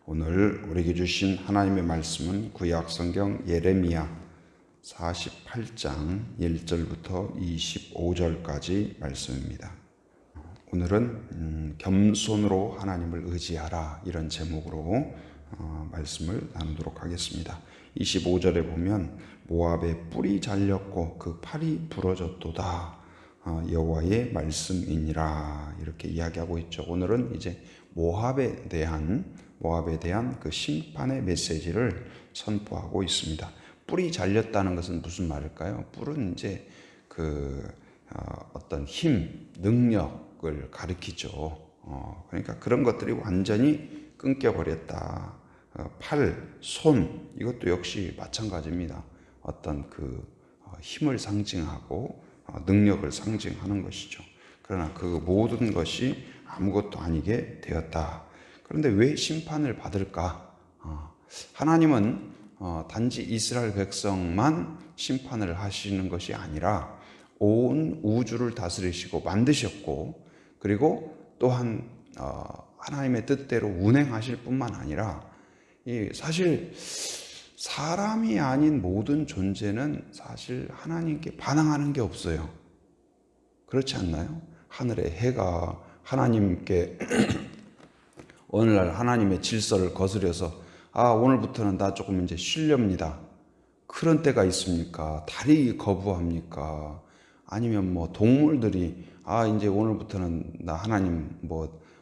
오늘 우리에게 주신 하나님의 말씀은 구약 성경 예레미야 48장 1절부터 25절까지 말씀입니다. 오늘은 겸손으로 하나님을 의지하라 이런 제목으로 말씀을 나누도록 하겠습니다. 25절에 보면 모압의 뿔이 잘렸고 그 팔이 부러졌도다 여호와의 말씀이니라 이렇게 이야기하고 있죠. 오늘은 이제 모압에 대한 그 심판의 메시지를 선포하고 있습니다. 뿔이 잘렸다는 것은 무슨 말일까요? 뿔은 이제 어떤 힘, 능력을 가리키죠. 그러니까 그런 것들이 완전히 끊겨버렸다. 팔, 손 이것도 역시 마찬가지입니다. 어떤 힘을 상징하고 능력을 상징하는 것이죠. 그러나 그 모든 것이 아무것도 아니게 되었다. 그런데 왜 심판을 받을까? 하나님은 단지 이스라엘 백성만 심판을 하시는 것이 아니라 온 우주를 다스리시고 만드셨고 그리고 또한 하나님의 뜻대로 운행하실 뿐만 아니라 사실 사람이 아닌 모든 존재는 사실 하나님께 반항하는 게 없어요. 그렇지 않나요? 하늘의 해가 하나님께 오늘날 하나님의 질서를 거스려서 오늘부터는 나 조금 이제 쉬렵니다. 그런 때가 있습니까? 다리 거부합니까? 아니면 동물들이 이제 오늘부터는 나 하나님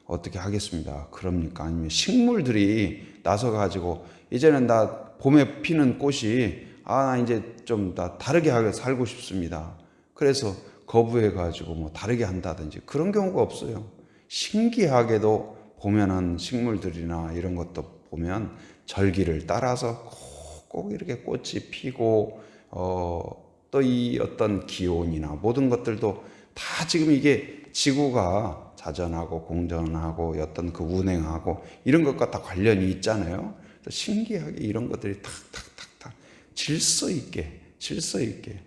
어떻게 하겠습니다. 그럽니까? 아니면 식물들이 나서 가지고 이제는 나 봄에 피는 꽃이 나 이제 좀 나 다르게 살고 싶습니다. 그래서 거부해 가지고 다르게 한다든지 그런 경우가 없어요. 신기하게도 보면은 식물들이나 이런 것도 보면 절기를 따라서 꼭 이렇게 꽃이 피고 또 이 어떤 기온이나 모든 것들도 다 지금 이게 지구가 자전하고 공전하고 어떤 운행하고 이런 것과 다 관련이 있잖아요. 신기하게 이런 것들이 탁탁탁탁 질서 있게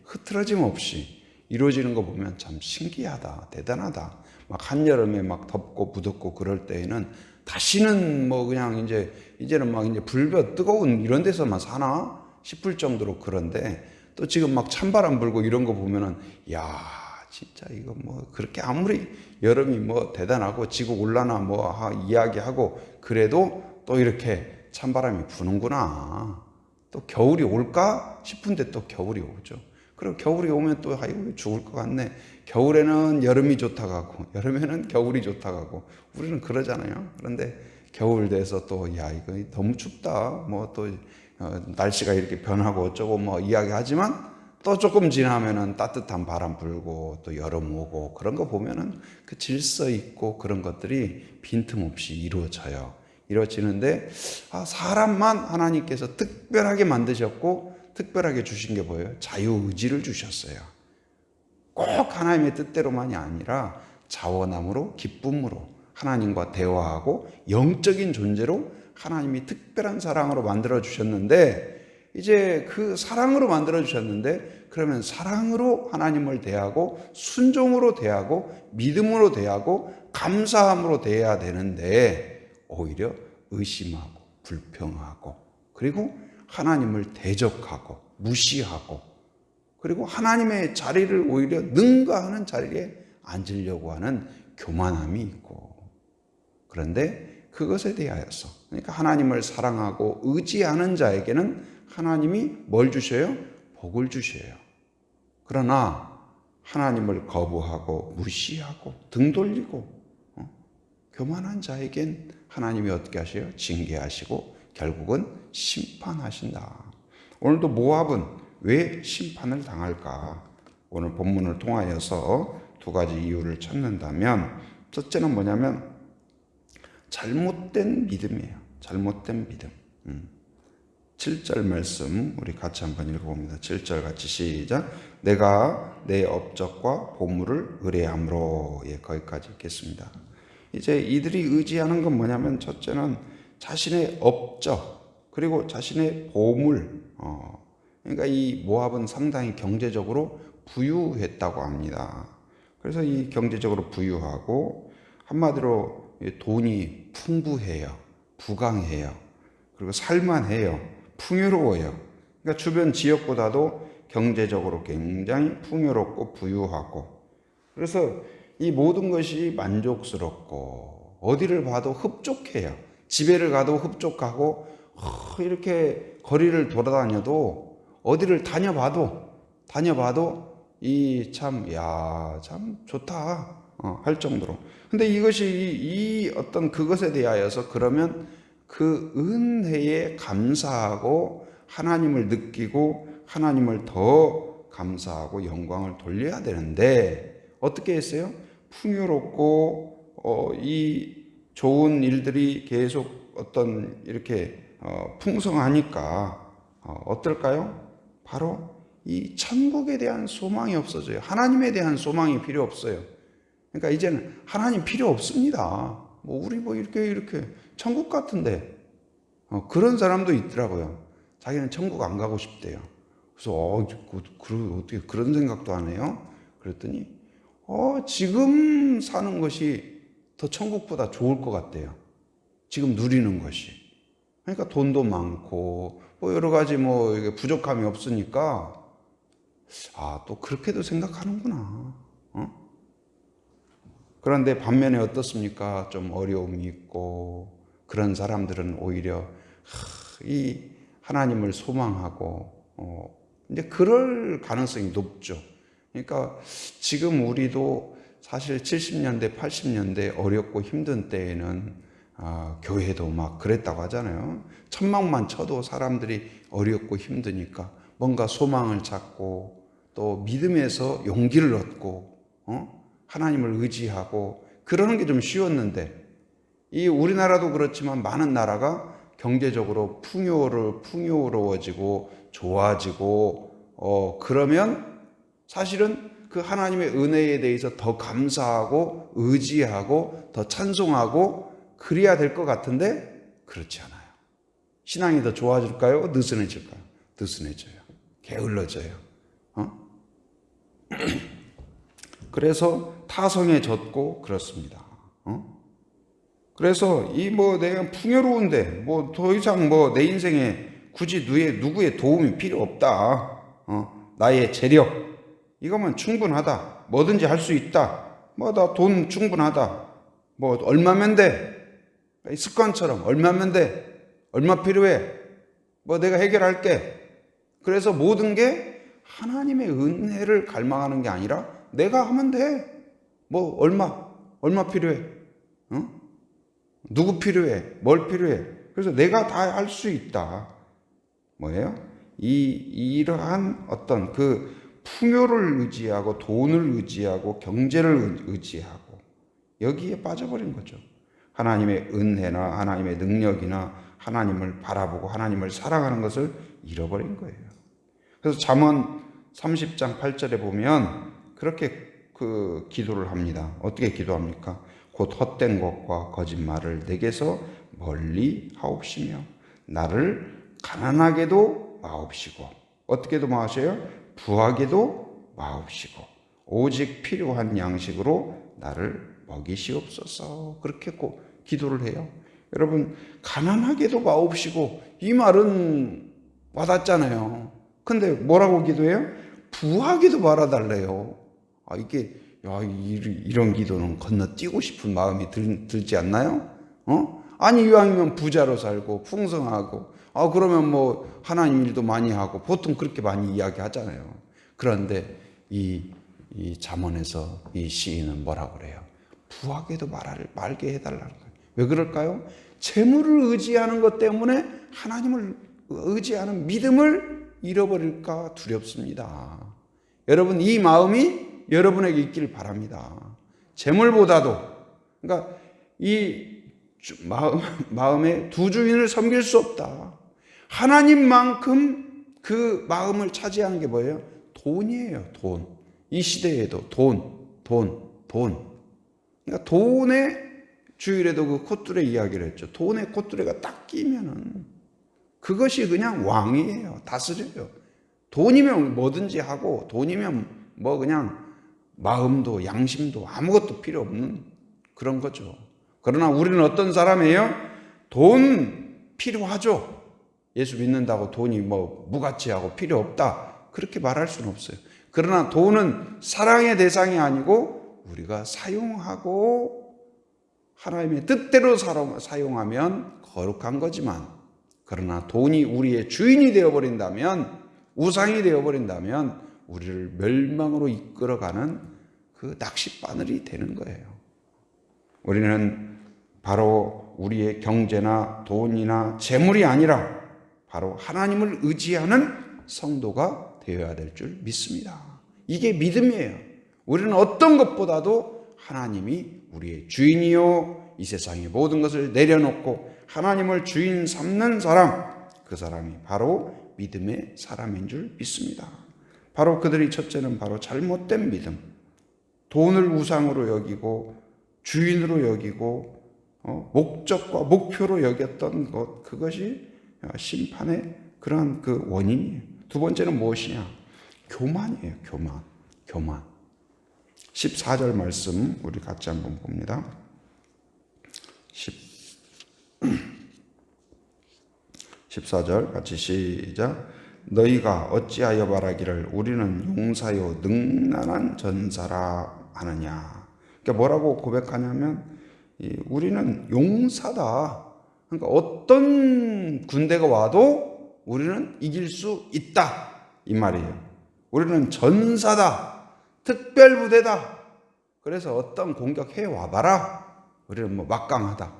흐트러짐 없이 이루어지는 거 보면 참 신기하다, 대단하다. 한여름에 덥고 무덥고 그럴 때에는 다시는 그냥 이제는 이제 불볕 뜨거운 이런 데서만 사나 싶을 정도로 그런데 또 지금 찬바람 불고 이런 거 보면은 진짜 이거 그렇게 아무리 여름이 대단하고 지구 온난화 이야기하고 그래도 또 이렇게 찬바람이 부는구나. 또 겨울이 올까 싶은데 또 겨울이 오죠. 그리고 겨울이 오면 또 죽을 것 같네. 겨울에는 여름이 좋다 가고 여름에는 겨울이 좋다 가고 우리는 그러잖아요. 그런데 겨울 돼서 또 이거 너무 춥다. 또 날씨가 이렇게 변하고 어쩌고 이야기하지만 또 조금 지나면은 따뜻한 바람 불고 또 여름 오고 그런 거 보면은 그 질서 있고 그런 것들이 빈틈없이 이루어지는데 사람만 하나님께서 특별하게 만드셨고 특별하게 주신 게 뭐예요? 자유의지를 주셨어요. 꼭 하나님의 뜻대로만이 아니라 자원함으로 기쁨으로 하나님과 대화하고 영적인 존재로 하나님이 특별한 사랑으로 만들어 주셨는데 이제 그 사랑으로 만들어 주셨는데 그러면 사랑으로 하나님을 대하고 순종으로 대하고 믿음으로 대하고 감사함으로 대해야 되는데 오히려 의심하고 불평하고 그리고 하나님을 대적하고 무시하고 그리고 하나님의 자리를 오히려 능가하는 자리에 앉으려고 하는 교만함이 있고 그런데 그것에 대하여서 그러니까 하나님을 사랑하고 의지하는 자에게는 하나님이 뭘 주셔요? 복을 주셔요. 그러나 하나님을 거부하고 무시하고 등 돌리고 교만한 자에겐 하나님이 어떻게 하셔요? 징계하시고 결국은 심판하신다. 오늘도 모압은 왜 심판을 당할까? 오늘 본문을 통하여서 두 가지 이유를 찾는다면 첫째는 뭐냐면 잘못된 믿음이에요. 잘못된 믿음. 7절 말씀 우리 같이 한번 읽어봅니다. 7절 같이 시작. 내가 내 업적과 보물을 의뢰함으로 거기까지 읽겠습니다. 이제 이들이 의지하는 건 뭐냐면 첫째는 자신의 업적 그리고 자신의 보물 그러니까 이 모압은 상당히 경제적으로 부유했다고 합니다. 그래서 이 경제적으로 부유하고 한마디로 돈이 풍부해요. 부강해요. 그리고 살만해요. 풍요로워요. 그러니까 주변 지역보다도 경제적으로 굉장히 풍요롭고 부유하고, 그래서 이 모든 것이 만족스럽고 어디를 봐도 흡족해요. 집에를 가도 흡족하고, 이렇게 거리를 돌아다녀도 어디를 다녀봐도 이 참 좋다 할 정도로. 근데 이것이 이 어떤 그것에 대하여서 그러면 그 은혜에 감사하고 하나님을 느끼고 하나님을 더 감사하고 영광을 돌려야 되는데 어떻게 했어요? 풍요롭고 이 좋은 일들이 계속 어떤 이렇게 풍성하니까 어떨까요? 바로 이 천국에 대한 소망이 없어져요. 하나님에 대한 소망이 필요 없어요. 그러니까 이제는 하나님 필요 없습니다. 우리 이렇게 천국 같은데 그런 사람도 있더라고요. 자기는 천국 안 가고 싶대요. 그래서 어떻게 그런 생각도 안 해요? 그랬더니 지금 사는 것이 더 천국보다 좋을 것 같대요. 지금 누리는 것이. 그러니까 돈도 많고 여러 가지 부족함이 없으니까 또 그렇게도 생각하는구나. 그런데 반면에 어떻습니까? 좀 어려움이 있고 그런 사람들은 오히려 이 하나님을 소망하고 이제 그럴 가능성이 높죠. 그러니까 지금 우리도 사실 70년대, 80년대 어렵고 힘든 때에는 교회도 막 그랬다고 하잖아요. 천막만 쳐도 사람들이 어렵고 힘드니까 뭔가 소망을 찾고 또 믿음에서 용기를 얻고 하나님을 의지하고 그러는 게 좀 쉬웠는데, 이 우리나라도 그렇지만 많은 나라가 경제적으로 풍요로워지고 좋아지고 그러면 사실은 그 하나님의 은혜에 대해서 더 감사하고 의지하고 더 찬송하고 그래야 될 것 같은데 그렇지 않아요. 신앙이 더 좋아질까요? 느슨해질까요? 느슨해져요. 게을러져요. 그래서 타성해졌고 그렇습니다. 그래서 내가 풍요로운데 더 이상 내 인생에 굳이 누구의 도움이 필요 없다. 나의 재력 이거면 충분하다. 뭐든지 할 수 있다. 나 돈 충분하다. 얼마면 돼. 습관처럼 얼마면 돼. 얼마 필요해. 내가 해결할게. 그래서 모든 게 하나님의 은혜를 갈망하는 게 아니라 내가 하면 돼. 얼마 필요해. 누구 필요해. 뭘 필요해. 그래서 내가 다 할 수 있다. 뭐예요? 이러한 어떤 그 풍요를 의지하고 돈을 의지하고 경제를 의지하고 여기에 빠져버린 거죠. 하나님의 은혜나 하나님의 능력이나 하나님을 바라보고 하나님을 사랑하는 것을 잃어버린 거예요. 그래서 잠언 30장 8절에 보면 그렇게 기도를 합니다. 어떻게 기도합니까? 곧 헛된 것과 거짓말을 내게서 멀리 하옵시며 나를 가난하게도 마옵시고 어떻게도 마으셔요? 부하게도 마옵시고 오직 필요한 양식으로 나를 먹이시옵소서. 그렇게 꼭 기도를 해요. 여러분, 가난하게도 마옵시고 이 말은 와닿잖아요. 근데 뭐라고 기도해요? 부하게도 말아달래요. 이런 기도는 건너뛰고 싶은 마음이 들지 않나요? 아니 이왕이면 부자로 살고 풍성하고 그러면 하나님 일도 많이 하고 보통 그렇게 많이 이야기하잖아요. 그런데 이 잠언에서 이 시인은 뭐라고 그래요? 부하게도 말게 해달라는 거예요. 왜 그럴까요? 재물을 의지하는 것 때문에 하나님을 의지하는 믿음을 잃어버릴까 두렵습니다. 여러분, 이 마음이 여러분에게 있기를 바랍니다. 재물보다도, 그러니까 이 마음에 두 주인을 섬길 수 없다. 하나님만큼 그 마음을 차지하는 게 뭐예요? 돈이에요. 돈. 이 시대에도 돈. 그러니까 돈의 주일에도 그 콧뚜레 이야기를 했죠. 돈의 콧뚜레가 딱 끼면은 그것이 그냥 왕이에요. 다스려요. 돈이면 뭐든지 하고 돈이면 그냥 마음도 양심도 아무것도 필요 없는 그런 거죠. 그러나 우리는 어떤 사람이에요? 돈 필요하죠. 예수 믿는다고 돈이 뭐 무가치하고 필요 없다, 그렇게 말할 수는 없어요. 그러나 돈은 사랑의 대상이 아니고 우리가 사용하고 하나님의 뜻대로 사용하면 거룩한 거지만, 그러나 돈이 우리의 주인이 되어버린다면, 우상이 되어버린다면 우리를 멸망으로 이끌어가는 그 낚싯바늘이 되는 거예요. 우리는 바로 우리의 경제나 돈이나 재물이 아니라 바로 하나님을 의지하는 성도가 되어야 될 줄 믿습니다. 이게 믿음이에요. 우리는 어떤 것보다도 하나님이 우리의 주인이요, 이 세상의 모든 것을 내려놓고 하나님을 주인 삼는 사람, 그 사람이 바로 믿음의 사람인 줄 믿습니다. 바로 그들이, 첫째는 바로 잘못된 믿음, 돈을 우상으로 여기고 주인으로 여기고 목적과 목표로 여겼던 것, 그것이 심판의 그러한 그 원인이에요. 두 번째는 무엇이냐? 교만이에요. 교만. 14절 말씀 우리 같이 한번 봅니다. 14절 같이 시작. 너희가 어찌하여 말하기를 우리는 용사요 능란한 전사라 하느냐. 그러니까 뭐라고 고백하냐면 우리는 용사다. 그러니까 어떤 군대가 와도 우리는 이길 수 있다, 이 말이에요. 우리는 전사다, 특별부대다. 그래서 어떤 공격해 와봐라, 우리는 뭐 막강하다.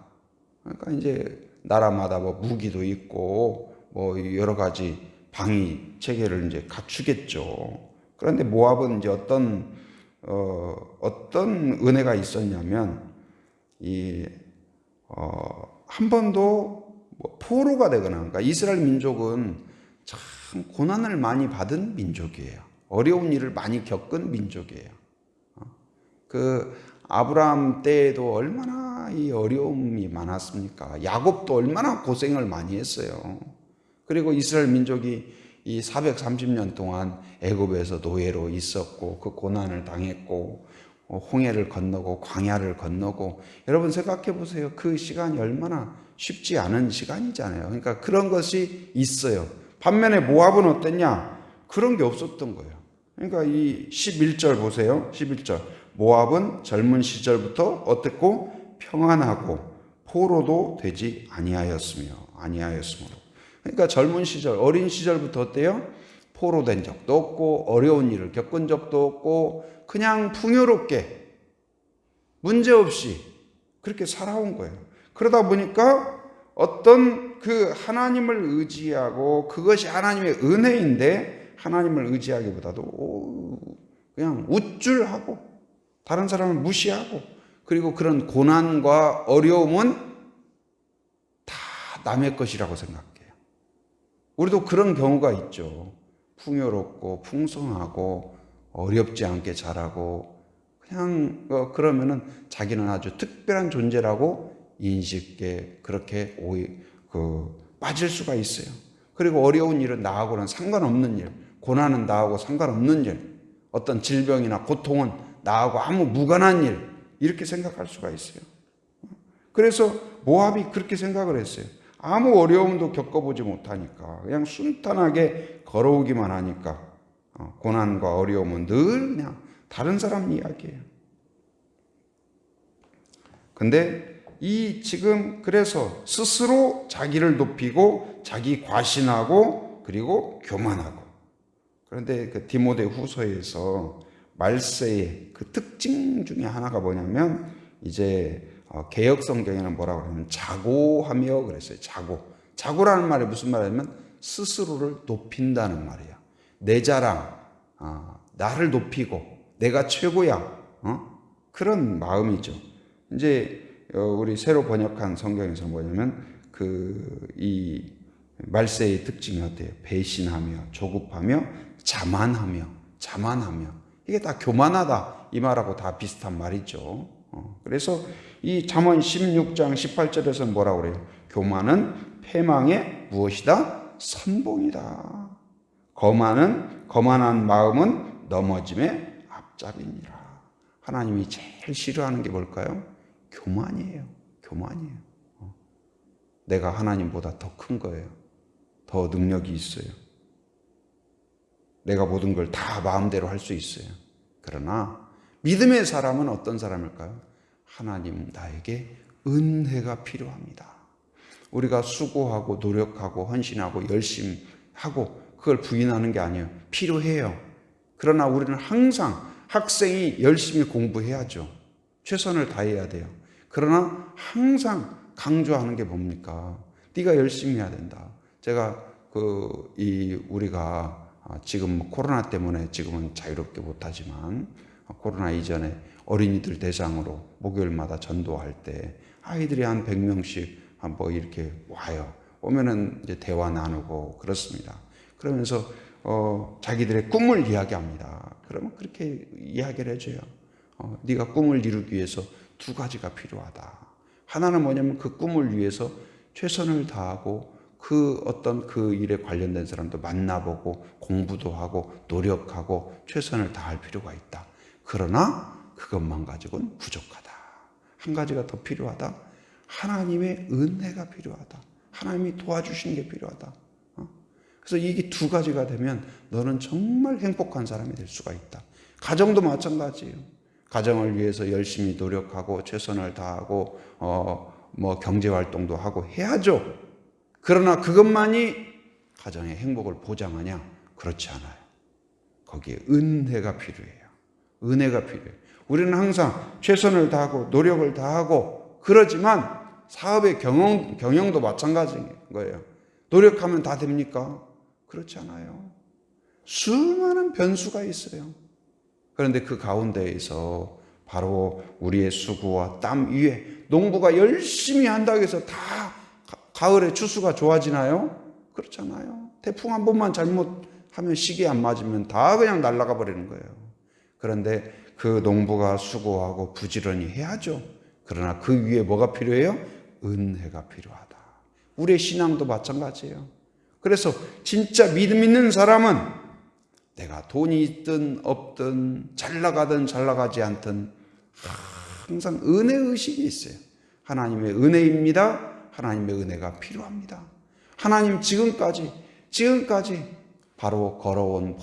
그러니까 이제 나라마다 뭐 무기도 있고 뭐 여러 가지 방위 체계를 이제 갖추겠죠. 그런데 모압은 이제 어떤 은혜가 있었냐면 한 번도 뭐 포로가 되거나, 그러니까 이스라엘 민족은 참 고난을 많이 받은 민족이에요. 어려운 일을 많이 겪은 민족이에요. 그 아브라함 때에도 얼마나 이 어려움이 많았습니까? 야곱도 얼마나 고생을 많이 했어요. 그리고 이스라엘 민족이 이 430년 동안 애굽에서 노예로 있었고 그 고난을 당했고 홍해를 건너고 광야를 건너고, 여러분 생각해 보세요. 그 시간이 얼마나 쉽지 않은 시간이잖아요. 그러니까 그런 것이 있어요. 반면에 모압은 어땠냐? 그런 게 없었던 거예요. 그러니까 이 11절 보세요. 11절. 모압은 젊은 시절부터 어땠고 평안하고 포로도 되지 아니하였으므로. 그러니까 젊은 시절, 어린 시절부터 어때요? 포로된 적도 없고 어려운 일을 겪은 적도 없고 그냥 풍요롭게 문제없이 그렇게 살아온 거예요. 그러다 보니까 어떤 그 하나님을 의지하고, 그것이 하나님의 은혜인데 하나님을 의지하기보다도 그냥 우쭐하고 다른 사람을 무시하고, 그리고 그런 고난과 어려움은 다 남의 것이라고 생각해요. 우리도 그런 경우가 있죠. 풍요롭고 풍성하고 어렵지 않게 자라고 그냥 그러면은 자기는 아주 특별한 존재라고 인식에 그렇게 빠질 수가 있어요. 그리고 어려운 일은 나하고는 상관없는 일, 고난은 나하고 상관없는 일, 어떤 질병이나 고통은 나하고 아무 무관한 일, 이렇게 생각할 수가 있어요. 그래서 모압이 그렇게 생각을 했어요. 아무 어려움도 겪어보지 못하니까 그냥 순탄하게 걸어오기만 하니까 고난과 어려움은 늘 그냥 다른 사람 이야기예요. 근데 지금 그래서 스스로 자기를 높이고 자기 과신하고 그리고 교만하고, 그런데 그 디모데 후서에서 말세의 그 특징 중에 하나가 뭐냐면, 이제 개역 성경에는 뭐라고 하냐면 자고하며 그랬어요. 자고라는 말이 무슨 말이냐면 스스로를 높인다는 말이야. 내 자랑, 나를 높이고 내가 최고야, 그런 마음이죠. 이제 우리 새로 번역한 성경에서 뭐냐면 이 말세의 특징이 어때요? 배신하며 조급하며 자만하며 이게 다 교만하다 이 말하고 다 비슷한 말이죠. 그래서 이 잠언 16장 18절에서는 뭐라고 그래요? 교만은 패망의 무엇이다? 선봉이다. 거만한 마음은 넘어짐의 앞잡이니라. 하나님이 제일 싫어하는 게 뭘까요? 교만이에요. 내가 하나님보다 더 큰 거예요. 더 능력이 있어요. 내가 모든 걸 다 마음대로 할 수 있어요. 그러나 믿음의 사람은 어떤 사람일까요? 하나님 나에게 은혜가 필요합니다. 우리가 수고하고 노력하고 헌신하고 열심히 하고 그걸 부인하는 게 아니에요. 필요해요. 그러나 우리는 항상 학생이 열심히 공부해야죠. 최선을 다해야 돼요. 그러나 항상 강조하는 게 뭡니까? 네가 열심히 해야 된다. 제가 우리가 지금 코로나 때문에 지금은 자유롭게 못하지만 코로나 이전에 어린이들 대상으로 목요일마다 전도할 때 아이들이 한 100명씩 뭐 이렇게 와요. 오면은 이제 대화 나누고 그렇습니다. 그러면서 자기들의 꿈을 이야기합니다. 그러면 그렇게 이야기를 해줘요. 네가 꿈을 이루기 위해서 두 가지가 필요하다. 하나는 뭐냐면 그 꿈을 위해서 최선을 다하고 그 일에 관련된 사람도 만나보고 공부도 하고 노력하고 최선을 다할 필요가 있다. 그러나 그것만 가지고는 부족하다. 한 가지가 더 필요하다. 하나님의 은혜가 필요하다. 하나님이 도와주시는 게 필요하다. 그래서 이게 두 가지가 되면 너는 정말 행복한 사람이 될 수가 있다. 가정도 마찬가지예요. 가정을 위해서 열심히 노력하고 최선을 다하고 경제활동도 하고 해야죠. 그러나 그것만이 가정의 행복을 보장하냐? 그렇지 않아요. 거기에 은혜가 필요해요. 은혜가 필요해요. 우리는 항상 최선을 다하고 노력을 다하고 그러지만 사업의 경영도 마찬가지인 거예요. 노력하면 다 됩니까? 그렇지 않아요. 수많은 변수가 있어요. 그런데 그 가운데에서 바로 우리의 수고와 땀 위에 농부가 열심히 한다고 해서 다 가을에 추수가 좋아지나요? 그렇잖아요. 태풍 한 번만 잘못하면 시기에 안 맞으면 다 그냥 날아가 버리는 거예요. 그런데 그 농부가 수고하고 부지런히 해야죠. 그러나 그 위에 뭐가 필요해요? 은혜가 필요하다. 우리의 신앙도 마찬가지예요. 그래서 진짜 믿음 있는 사람은 내가 돈이 있든 없든 잘 나가든 잘 나가지 않든 항상 은혜의식이 있어요. 하나님의 은혜입니다. 하나님의 은혜가 필요합니다. 하나님 지금까지 바로 걸어온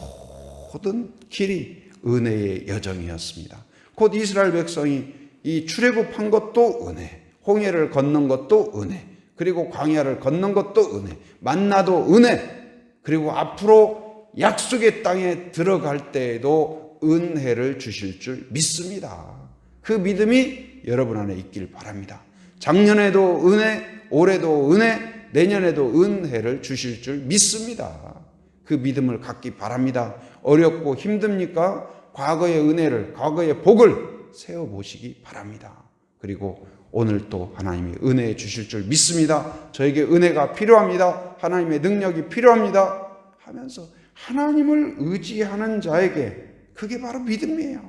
모든 길이 은혜의 여정이었습니다. 곧 이스라엘 백성이 이 출애굽한 것도 은혜, 홍해를 건넌 것도 은혜, 그리고 광야를 건넌 것도 은혜, 만나도 은혜, 그리고 앞으로 약속의 땅에 들어갈 때에도 은혜를 주실 줄 믿습니다. 그 믿음이 여러분 안에 있길 바랍니다. 작년에도 은혜, 올해도 은혜, 내년에도 은혜를 주실 줄 믿습니다. 그 믿음을 갖기 바랍니다. 어렵고 힘듭니까? 과거의 은혜를, 과거의 복을 세워보시기 바랍니다. 그리고 오늘 또 하나님이 은혜 주실 줄 믿습니다. 저에게 은혜가 필요합니다. 하나님의 능력이 필요합니다. 하면서 하나님을 의지하는 자에게 그게 바로 믿음이에요.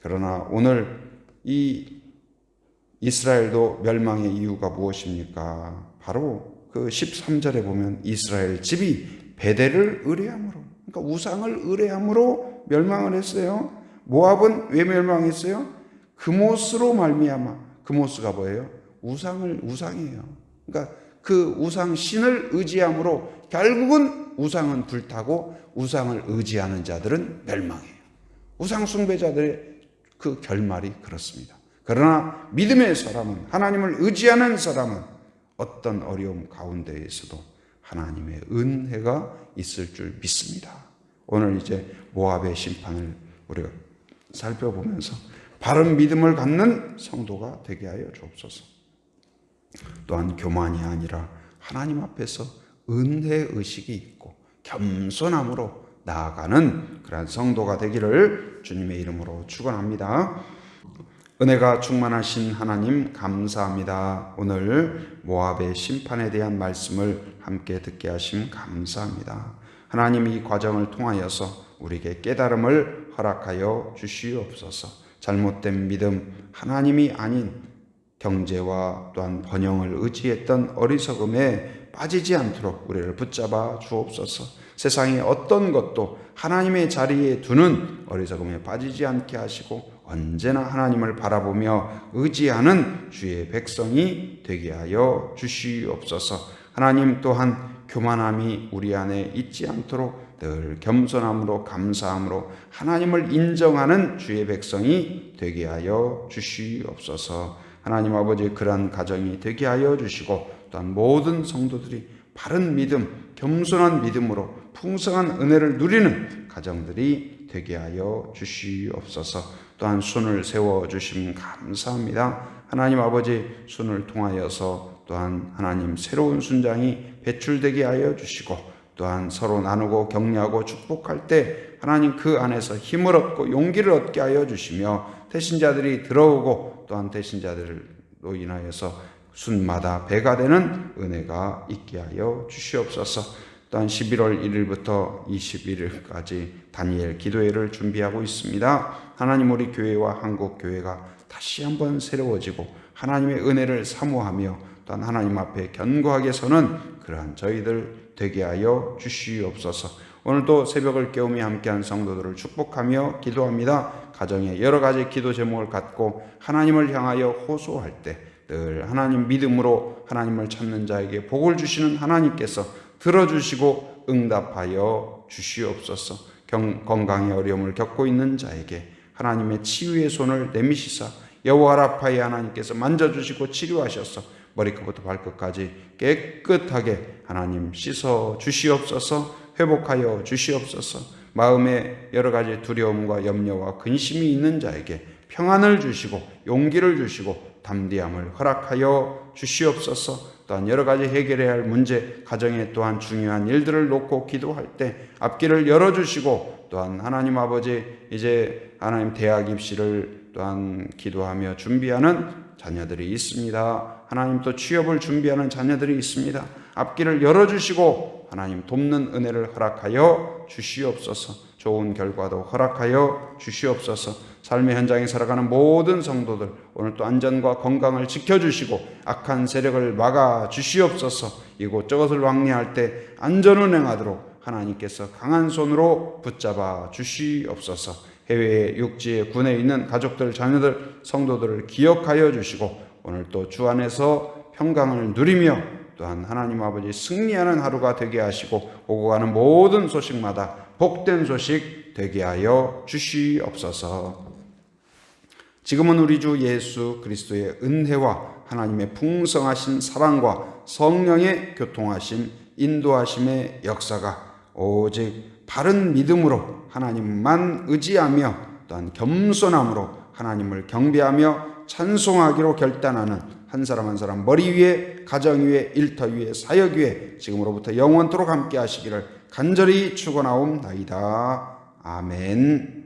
그러나 오늘 이 이스라엘도 멸망의 이유가 무엇입니까? 바로 그 13절에 보면 이스라엘 집이 베델을 의뢰함으로, 그러니까 우상을 의뢰함으로 멸망을 했어요. 모압은 왜 멸망했어요? 그모스로 말미암아. 그모스가 뭐예요? 우상이에요. 그러니까 그 우상 신을 의지함으로 결국은 우상은 불타고 우상을 의지하는 자들은 멸망해요. 우상 숭배자들의 그 결말이 그렇습니다. 그러나 믿음의 사람은, 하나님을 의지하는 사람은 어떤 어려움 가운데에서도 하나님의 은혜가 있을 줄 믿습니다. 오늘 이제 모압의 심판을 우리가 살펴보면서 바른 믿음을 갖는 성도가 되게 하여 주옵소서. 또한 교만이 아니라 하나님 앞에서 은혜의식이 있고 겸손함으로 나아가는 그러한 성도가 되기를 주님의 이름으로 축원합니다. 은혜가 충만하신 하나님 감사합니다. 오늘 모압의 심판에 대한 말씀을 함께 듣게 하심 감사합니다. 하나님 이 과정을 통하여서 우리에게 깨달음을 허락하여 주시옵소서. 잘못된 믿음, 하나님이 아닌 경제와 또한 번영을 의지했던 어리석음에 빠지지 않도록 우리를 붙잡아 주옵소서. 세상의 어떤 것도 하나님의 자리에 두는 어리석음에 빠지지 않게 하시고 언제나 하나님을 바라보며 의지하는 주의 백성이 되게 하여 주시옵소서. 하나님 또한 교만함이 우리 안에 있지 않도록 늘 겸손함으로 감사함으로 하나님을 인정하는 주의 백성이 되게 하여 주시옵소서. 하나님 아버지, 그러한 가정이 되게 하여 주시고 또한 모든 성도들이 바른 믿음, 겸손한 믿음으로 풍성한 은혜를 누리는 가정들이 되게 하여 주시옵소서. 또한 순을 세워주심 감사합니다. 하나님 아버지, 순을 통하여서 또한 하나님 새로운 순장이 배출되게 하여 주시고 또한 서로 나누고 격려하고 축복할 때 하나님 그 안에서 힘을 얻고 용기를 얻게 하여 주시며 태신자들이 들어오고 또한 태신자들로 인하여서 순마다 배가 되는 은혜가 있게 하여 주시옵소서. 또한 11월 1일부터 21일까지 다니엘 기도회를 준비하고 있습니다. 하나님, 우리 교회와 한국 교회가 다시 한번 새로워지고 하나님의 은혜를 사모하며 또한 하나님 앞에 견고하게 서는 그러한 저희들 되게 하여 주시옵소서. 오늘도 새벽을 깨우며 함께한 성도들을 축복하며 기도합니다. 가정에 여러 가지 기도 제목을 갖고 하나님을 향하여 호소할 때 늘 하나님 믿음으로 하나님을 찾는 자에게 복을 주시는 하나님께서 들어주시고 응답하여 주시옵소서. 건강의 어려움을 겪고 있는 자에게 하나님의 치유의 손을 내미시사 여호와 라파의 하나님께서 만져주시고 치료하셔서 머리끝부터 발끝까지 깨끗하게 하나님 씻어 주시옵소서. 회복하여 주시옵소서. 마음에 여러 가지 두려움과 염려와 근심이 있는 자에게 평안을 주시고 용기를 주시고 담대함을 허락하여 주시옵소서. 또한 여러 가지 해결해야 할 문제, 가정에 또한 중요한 일들을 놓고 기도할 때 앞길을 열어주시고 또한 하나님 아버지, 이제 하나님 대학 입시를 또한 기도하며 준비하는 자녀들이 있습니다. 하나님 또 취업을 준비하는 자녀들이 있습니다. 앞길을 열어주시고 하나님 돕는 은혜를 허락하여 주시옵소서. 좋은 결과도 허락하여 주시옵소서. 삶의 현장에 살아가는 모든 성도들 오늘 또 안전과 건강을 지켜주시고 악한 세력을 막아 주시옵소서. 이곳저곳을 왕래할 때 안전운행하도록 하나님께서 강한 손으로 붙잡아 주시옵소서. 해외에 육지에 군에 있는 가족들, 자녀들, 성도들을 기억하여 주시고 오늘 또 주 안에서 평강을 누리며 또한 하나님 아버지 승리하는 하루가 되게 하시고 오고 가는 모든 소식마다 복된 소식 되게 하여 주시옵소서. 지금은 우리 주 예수 그리스도의 은혜와 하나님의 풍성하신 사랑과 성령의 교통하심, 인도하심의 역사가 오직 바른 믿음으로 하나님만 의지하며 또한 겸손함으로 하나님을 경배하며 찬송하기로 결단하는 한 사람 한 사람 머리 위에, 가정 위에, 일터 위에, 사역 위에 지금으로부터 영원토록 함께 하시기를 간절히 축원하옵나이다. 아멘.